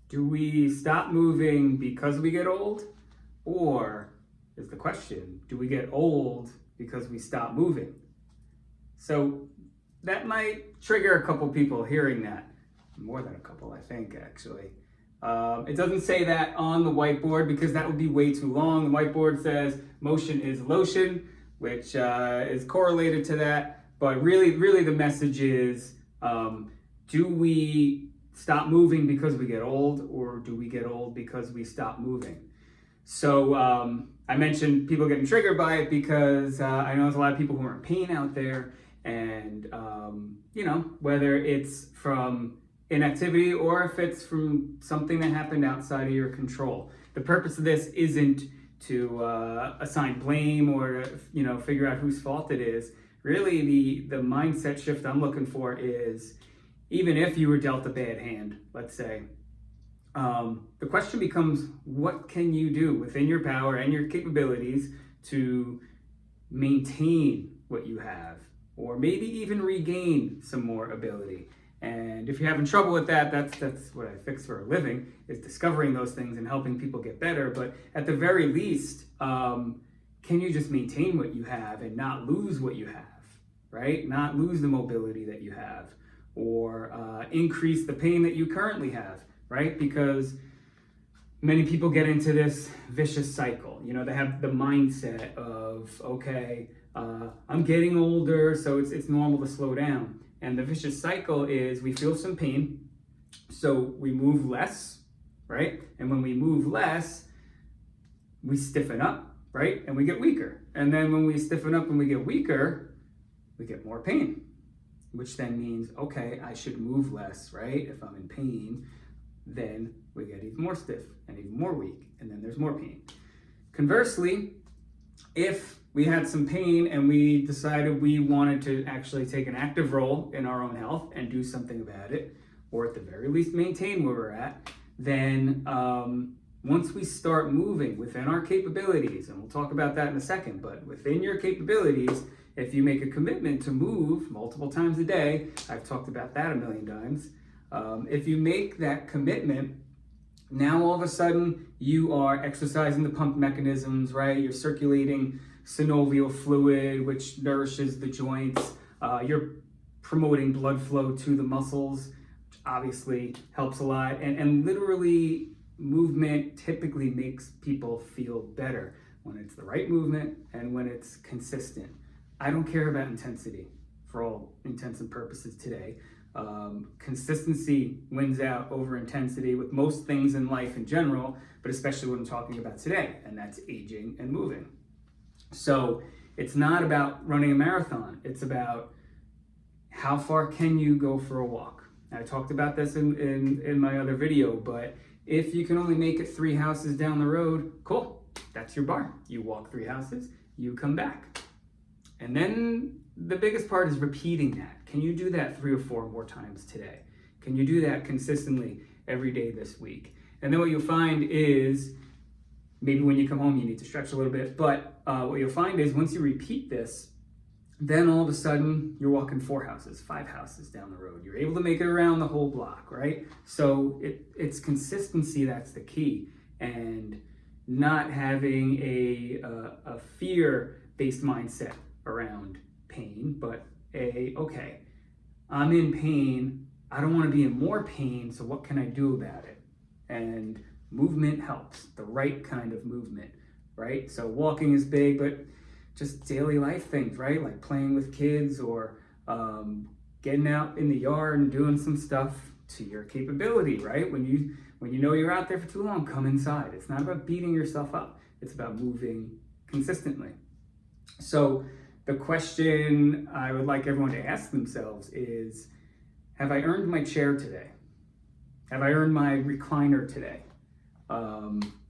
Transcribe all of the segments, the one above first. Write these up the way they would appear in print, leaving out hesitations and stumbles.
Do we stop moving because we get old? Or is the question, do we get old because we stop moving? So that might trigger a couple people hearing that. More than a couple, I think, actually. It doesn't say that on the whiteboard because that would be way too long. The whiteboard says motion is lotion, which is correlated to that. But really the message is, do we stop moving because we get old, or do we get old because we stop moving? So I mentioned people getting triggered by it because I know there's a lot of people who are in pain out there, and whether it's from inactivity or if it's from something that happened outside of your control. The purpose of this isn't to assign blame or to figure out whose fault it is. Really, the mindset shift I'm looking for is, even if you were dealt a bad hand, let's say, the question becomes, what can you do within your power and your capabilities to maintain what you have, or maybe even regain some more ability? And if you're having trouble with that, that's what I fix for a living, is discovering those things and helping people get better. But at the very least, can you just maintain what you have and not lose what you have, right? Not lose the mobility that you have, or increase the pain that you currently have, right? Because many people get into this vicious cycle. They have the mindset of, okay, I'm getting older, so it's normal to slow down. And the vicious cycle is, we feel some pain, so we move less, right? And when we move less, we stiffen up, right? And we get weaker. And then when we stiffen up and we get weaker, we get more pain, which then means, okay, I should move less, right? If I'm in pain, then we get even more stiff and even more weak, and then there's more pain. Conversely, if we had some pain and we decided we wanted to actually take an active role in our own health and do something about it, or at the very least maintain where we're at, then once we start moving within our capabilities, and we'll talk about that in a second, but within your capabilities, if you make a commitment to move multiple times a day, I've talked about that a million times, if you make that commitment, now all of a sudden you are exercising the pump mechanisms, right? You're circulating synovial fluid, which nourishes the joints. You're promoting blood flow to the muscles, which obviously helps a lot. And literally, movement typically makes people feel better when it's the right movement and when it's consistent. I don't care about intensity for all intents and purposes today. Consistency wins out over intensity with most things in life in general, but especially what I'm talking about today, and that's aging and moving. So it's not about running a marathon. It's about how far can you go for a walk. I talked about this in my other video, but if you can only make it 3 houses down the road, cool, that's your bar. You walk 3 houses, you come back. And then the biggest part is repeating that. Can you do that 3 or 4 more times today? Can you do that consistently every day this week? And then what you'll find is, maybe when you come home you need to stretch a little bit, but what you'll find is once you repeat this, then all of a sudden you're walking 4 houses, 5 houses down the road. You're able to make it around the whole block, right? So it's consistency that's the key, and not having a fear-based mindset around pain, but okay, I'm in pain, I don't want to be in more pain, so what can I do about it? And movement helps, the right kind of movement, right? So walking is big, but just daily life things, right? Like playing with kids, or getting out in the yard and doing some stuff to your capability, right? When you know you're out there for too long, come inside. It's not about beating yourself up. It's about moving consistently. So the question I would like everyone to ask themselves is, have I earned my chair today? Have I earned my recliner today?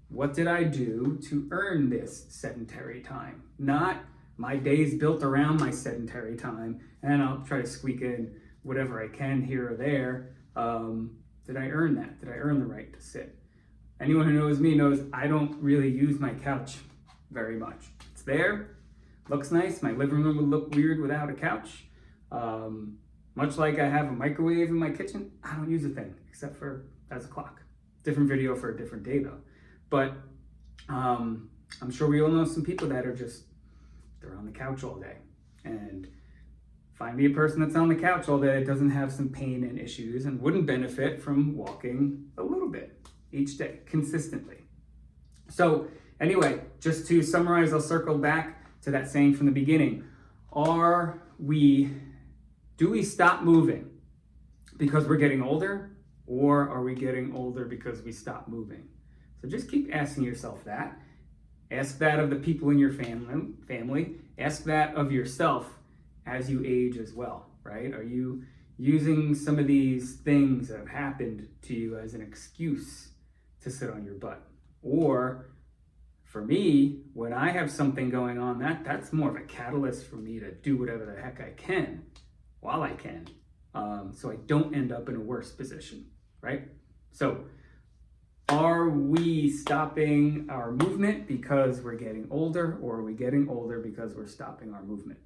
What did I do to earn this sedentary time? Not my day's built around my sedentary time, and I'll try to squeak in whatever I can here or there. Did I earn that? Did I earn the right to sit? Anyone who knows me knows I don't really use my couch very much. It's there, looks nice. My living room would look weird without a couch. Much like I have a microwave in my kitchen, I don't use a thing except for as a clock. different video for a different day though. But I'm sure we all know some people that are just, they're on the couch all day. And find me a person that's on the couch all day that doesn't have some pain and issues and wouldn't benefit from walking a little bit each day consistently. So anyway, just to summarize, I'll circle back to that saying from the beginning. Do we stop moving because we're getting older, or are we getting older because we stop moving? So just keep asking yourself that. Ask that of the people in your family. Ask that of yourself as you age as well, right? Are you using some of these things that have happened to you as an excuse to sit on your butt? Or for me, when I have something going on, that's more of a catalyst for me to do whatever the heck I can while I can, so I don't end up in a worse position, right? So are we stopping our movement because we're getting older, or are we getting older because we're stopping our movement?